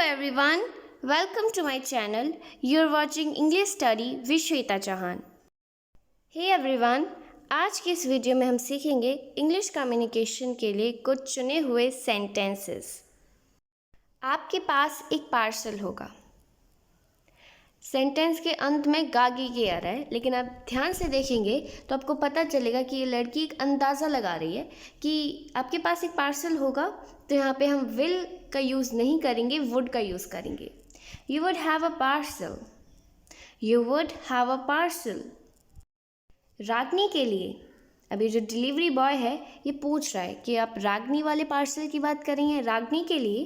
everyone, welcome to my channel. You're watching English Study with Shweta Chauhan. Hey everyone, आज की इस video में हम सीखेंगे इंग्लिश कम्युनिकेशन के लिए कुछ चुने हुए सेंटेंसेस. आपके पास एक पार्सल होगा. सेंटेंस के अंत में गागी के आ रहा है, लेकिन आप ध्यान से देखेंगे तो आपको पता चलेगा कि ये लड़की एक अंदाज़ा लगा रही है कि आपके पास एक पार्सल होगा. तो यहाँ पे हम विल का यूज़ नहीं करेंगे, वुड का यूज़ करेंगे. You would have a parcel. You would have a parcel. Ragini के लिए अभी जो डिलीवरी बॉय है ये पूछ रहा है कि आप रागनी वाले पार्सल की बात कर रही हैं रागनी के लिए,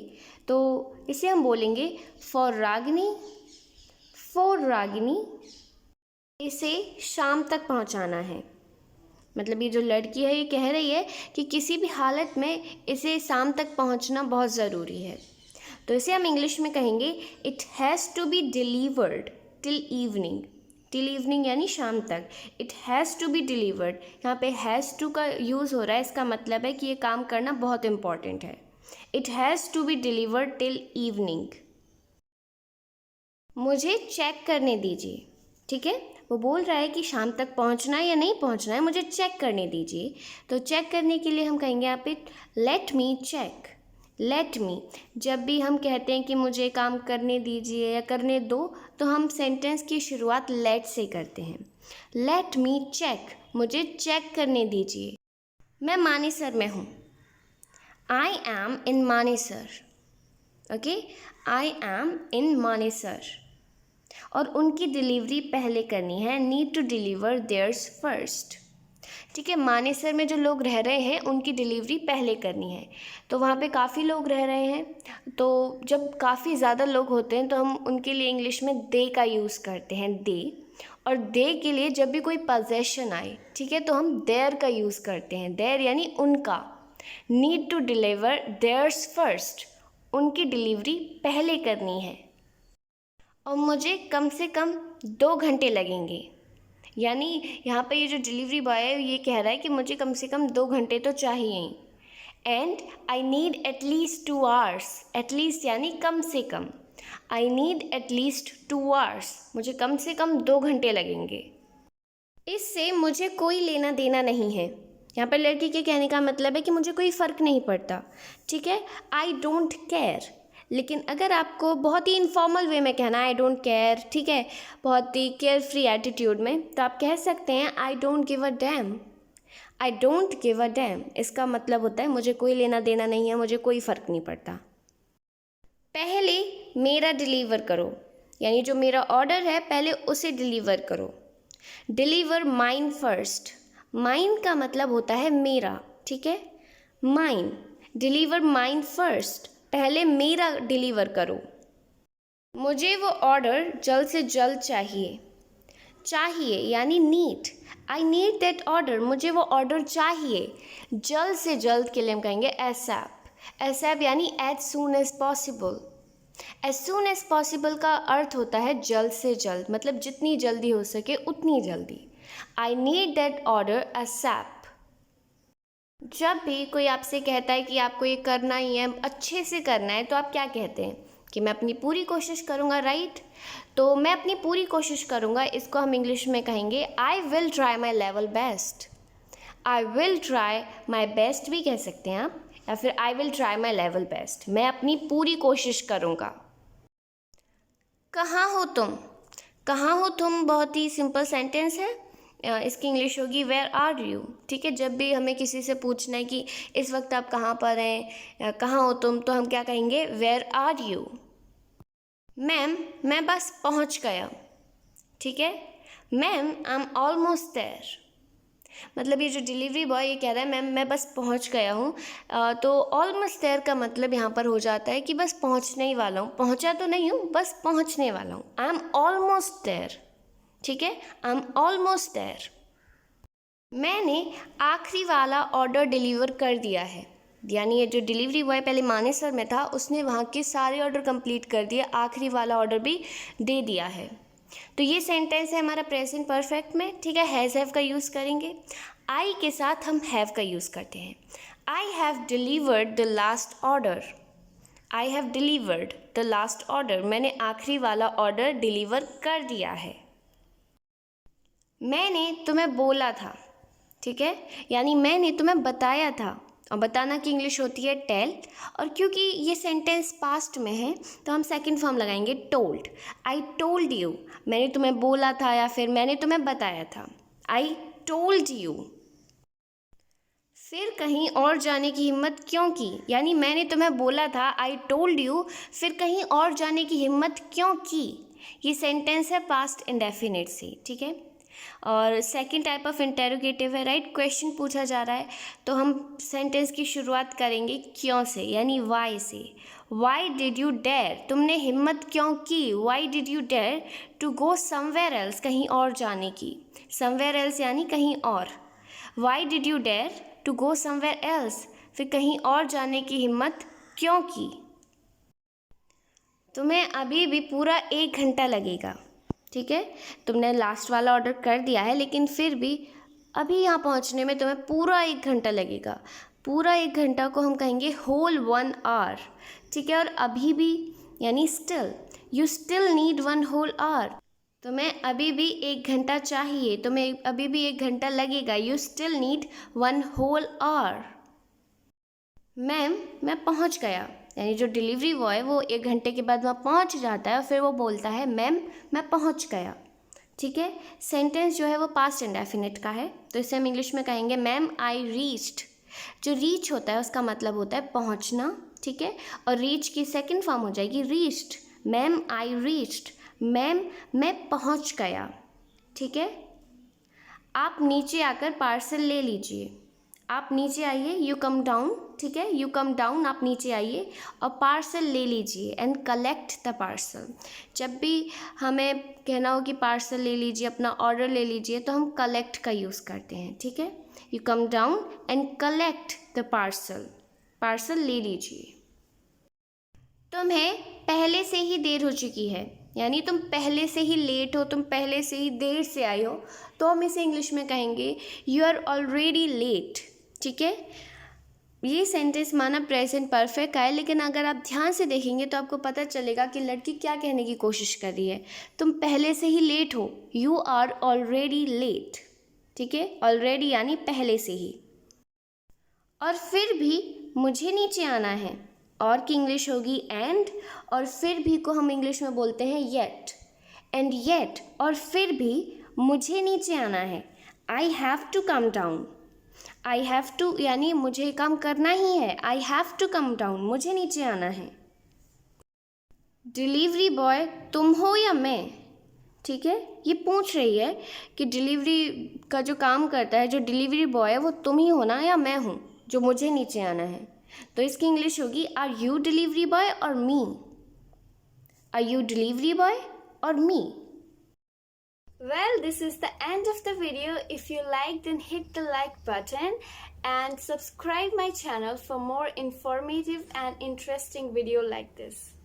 तो इसे हम बोलेंगे फॉर रागनी. फॉर रागिनी. इसे शाम तक पहुंचाना है. मतलब ये जो लड़की है ये कह रही है कि किसी भी हालत में इसे शाम तक पहुंचना बहुत ज़रूरी है. तो इसे हम इंग्लिश में कहेंगे it has to be delivered till evening. Till evening यानी शाम तक. It has to be delivered. यहाँ पे हैज़ टू का यूज़ हो रहा है. इसका मतलब है कि ये काम करना बहुत इम्पॉर्टेंट है. It has to be delivered till evening. मुझे चेक करने दीजिए. ठीक है, वो बोल रहा है कि शाम तक पहुंचना है या नहीं पहुंचना है, मुझे चेक करने दीजिए. तो चेक करने के लिए हम कहेंगे यहाँ पे let me check. Let me. जब भी हम कहते हैं कि मुझे काम करने दीजिए या करने दो, तो हम सेंटेंस की शुरुआत लेट से करते हैं. Let me check. मुझे चेक करने दीजिए. मैं मानेसर में हूँ. I am in Manesar. Okay, I am in Manesar. और उनकी डिलीवरी पहले करनी है. Need to deliver theirs first. ठीक है, मानेसर में जो लोग रह रहे हैं उनकी डिलीवरी पहले करनी है. तो वहाँ पे काफ़ी लोग रह रहे हैं, तो जब काफ़ी ज़्यादा लोग होते हैं तो हम उनके लिए इंग्लिश में दे का यूज़ करते हैं. दे. और दे के लिए जब भी कोई पोजेशन आए, ठीक है, तो हम देयर का यूज़ करते हैं. देयर यानी उनका. Need to deliver theirs first. उनकी डिलीवरी पहले करनी है. और मुझे कम से कम 2 घंटे लगेंगे. यानी यहाँ पे ये जो डिलीवरी बॉय है ये कह रहा है कि मुझे कम से कम 2 घंटे तो चाहिए. And I need at least 2 hours. At least यानी कम से कम. I need at least 2 hours. मुझे कम से कम 2 घंटे लगेंगे. इससे मुझे कोई लेना देना नहीं है. यहाँ पर लड़की के कहने का मतलब है कि मुझे कोई फ़र्क नहीं पड़ता. ठीक है, आई डोंट केयर. लेकिन अगर आपको बहुत ही इनफॉर्मल वे में कहना है आई डोंट केयर, ठीक है, बहुत ही केयर फ्री एटीट्यूड में, तो आप कह सकते हैं I don't give a dam. I don't give a dam. इसका मतलब होता है मुझे कोई लेना देना नहीं है, मुझे कोई फ़र्क नहीं पड़ता. पहले मेरा डिलीवर करो. यानी जो मेरा ऑर्डर है पहले उसे डिलीवर करो. Deliver mine first. माइन का मतलब होता है मेरा. ठीक है, माइन. Deliver mine first. पहले मेरा डिलीवर करो. मुझे वो ऑर्डर जल्द से जल्द चाहिए. चाहिए यानी need. I need that order. मुझे वो ऑर्डर चाहिए. जल्द से जल्द के लिए हम कहेंगे एसएप. एसएप यानी as soon as possible. As soon as possible का अर्थ होता है जल्द से जल्द, मतलब जितनी जल्दी हो सके उतनी जल्दी. I need that order ASAP. जब भी कोई आपसे कहता है कि आपको ये करना ही है, अच्छे से करना है, तो आप क्या कहते हैं कि मैं अपनी पूरी कोशिश करूँगा. राइट. तो मैं अपनी पूरी कोशिश करूँगा, इसको हम इंग्लिश में कहेंगे I will try my level best. I will try my best भी कह सकते हैं आप, या फिर I will try my level best. मैं अपनी पूरी कोशिश करूँगा. कहाँ हो तुम. कहाँ हो तुम बहुत ही सिंपल सेंटेंस है. इसकी इंग्लिश होगी वेयर आर यू. ठीक है, जब भी हमें किसी से पूछना है कि इस वक्त आप कहाँ पर हैं, कहाँ हो तुम, तो हम क्या कहेंगे वेयर आर यू. मैम मैं बस पहुँच गया. ठीक है, ma'am I am almost there. मतलब ये जो डिलीवरी बॉय ये कह रहा है मैम मैं बस पहुंच गया हूँ, तो ऑलमोस्ट देयर का मतलब यहाँ पर हो जाता है कि बस पहुँचने ही वाला हूँ. पहुँचा तो नहीं हूँ, बस पहुँचने वाला हूँ. I am almost there. ठीक है, आई एम ऑलमोस्ट देयर. मैंने आखिरी वाला ऑर्डर डिलीवर कर दिया है. यानी ये जो डिलीवरी बॉय पहले मानेसर में था उसने वहाँ के सारे ऑर्डर कंप्लीट कर दिए, आखिरी वाला ऑर्डर भी दे दिया है. तो ये सेंटेंस है हमारा प्रेजेंट परफेक्ट में. ठीक है, हैज़ हैव का यूज़ करेंगे. आई के साथ हम हैव का यूज़ करते हैं. I have delivered the last order. I have delivered the last order, मैंने आखिरी वाला ऑर्डर डिलीवर कर दिया है। मैंने तुम्हें बोला था, ठीक है, यानी मैंने तुम्हें बताया था, और बताना की इंग्लिश होती है टेल, और क्योंकि ये सेंटेंस पास्ट में है तो हम सेकंड फॉर्म लगाएंगे टोल्ड। आई टोल्ड यू, मैंने तुम्हें बोला था या फिर मैंने तुम्हें बताया था। I told you. फिर कहीं और जाने की हिम्मत क्यों की, यानी मैंने तुम्हें बोला था आई टोल्ड यू, फिर कहीं और जाने की हिम्मत क्यों की। ये सेंटेंस है पास्ट इंडेफिनिट से, ठीक है। और सेकंड टाइप ऑफ इंटेरोगेटिव है, राइट, क्वेश्चन पूछा जा रहा है तो हम सेंटेंस की शुरुआत करेंगे क्यों से, यानी वाई से। वाई डिड यू डेयर, तुमने हिम्मत क्यों की, why did you dare to go somewhere else, कहीं और जाने की। समवेयर एल्स यानी कहीं और। Why did you dare to go somewhere else, फिर कहीं और जाने की हिम्मत क्यों की। तुम्हें अभी भी पूरा 1 घंटा लगेगा, ठीक है, तुमने लास्ट वाला ऑर्डर कर दिया है लेकिन फिर भी अभी यहाँ पहुँचने में तुम्हें पूरा 1 घंटा लगेगा। पूरा 1 घंटा को हम कहेंगे होल 1 आवर, ठीक है। और अभी भी यानी still, you still need 1 whole hour, तुम्हें अभी भी 1 घंटा चाहिए, तुम्हें अभी भी 1 घंटा लगेगा, you still need 1 whole hour. Ma'am मैं पहुंच गया, यानी जो डिलीवरी बॉय वो 1 घंटे के बाद वहाँ पहुंच जाता है और फिर वो बोलता है मैम मैं पहुंच गया, ठीक है। सेंटेंस जो है वो पास्ट इंडेफिनिट का है तो इसे हम इंग्लिश में कहेंगे मैम आई रीच्ड। जो रीच होता है उसका मतलब होता है पहुंचना, ठीक है, और रीच की सेकंड फॉर्म हो जाएगी reached. Ma'am I reached, ma'am मैं पहुंच गया, ठीक है। आप नीचे आकर पार्सल ले लीजिए, आप नीचे आइए, यू कम डाउन, ठीक है, यू कम डाउन, आप नीचे आइए और पार्सल ले लीजिए, एंड कलेक्ट द पार्सल। जब भी हमें कहना हो कि पार्सल ले लीजिए, अपना ऑर्डर ले लीजिए, तो हम कलेक्ट का यूज़ करते हैं, ठीक है। You come down and collect the parcel, parcel ले लीजिए। तुम्हें पहले से ही देर हो चुकी है, यानी तुम पहले से ही लेट हो, तुम पहले से ही देर से आई हो, तो हम इसे इंग्लिश में कहेंगे यू आर ऑलरेडी लेट, ठीक है। ये सेंटेंस माना प्रेजेंट परफेक्ट का है, लेकिन अगर आप ध्यान से देखेंगे तो आपको पता चलेगा कि लड़की क्या कहने की कोशिश कर रही है। तुम पहले से ही लेट हो, यू आर ऑलरेडी लेट, ठीक है, ऑलरेडी यानी पहले से ही। और फिर भी मुझे नीचे आना है, और की इंग्लिश होगी एंड, और फिर भी को हम इंग्लिश में बोलते हैं येट। एंड येट, और फिर भी मुझे नीचे आना है, I have to come down. I have to यानी मुझे काम करना ही है, I have to come down, मुझे नीचे आना है। डिलीवरी बॉय तुम हो या मैं, ठीक है, ये पूछ रही है कि डिलीवरी का जो काम करता है, जो डिलीवरी बॉय है, वो तुम ही हो ना या मैं हूँ जो मुझे नीचे आना है। तो इसकी इंग्लिश होगी आर यू डिलीवरी बॉय और मी, आर यू डिलीवरी बॉय और मी। Well, this is the end of the video. If you liked, then hit the like button and subscribe my channel for more informative and interesting video like this.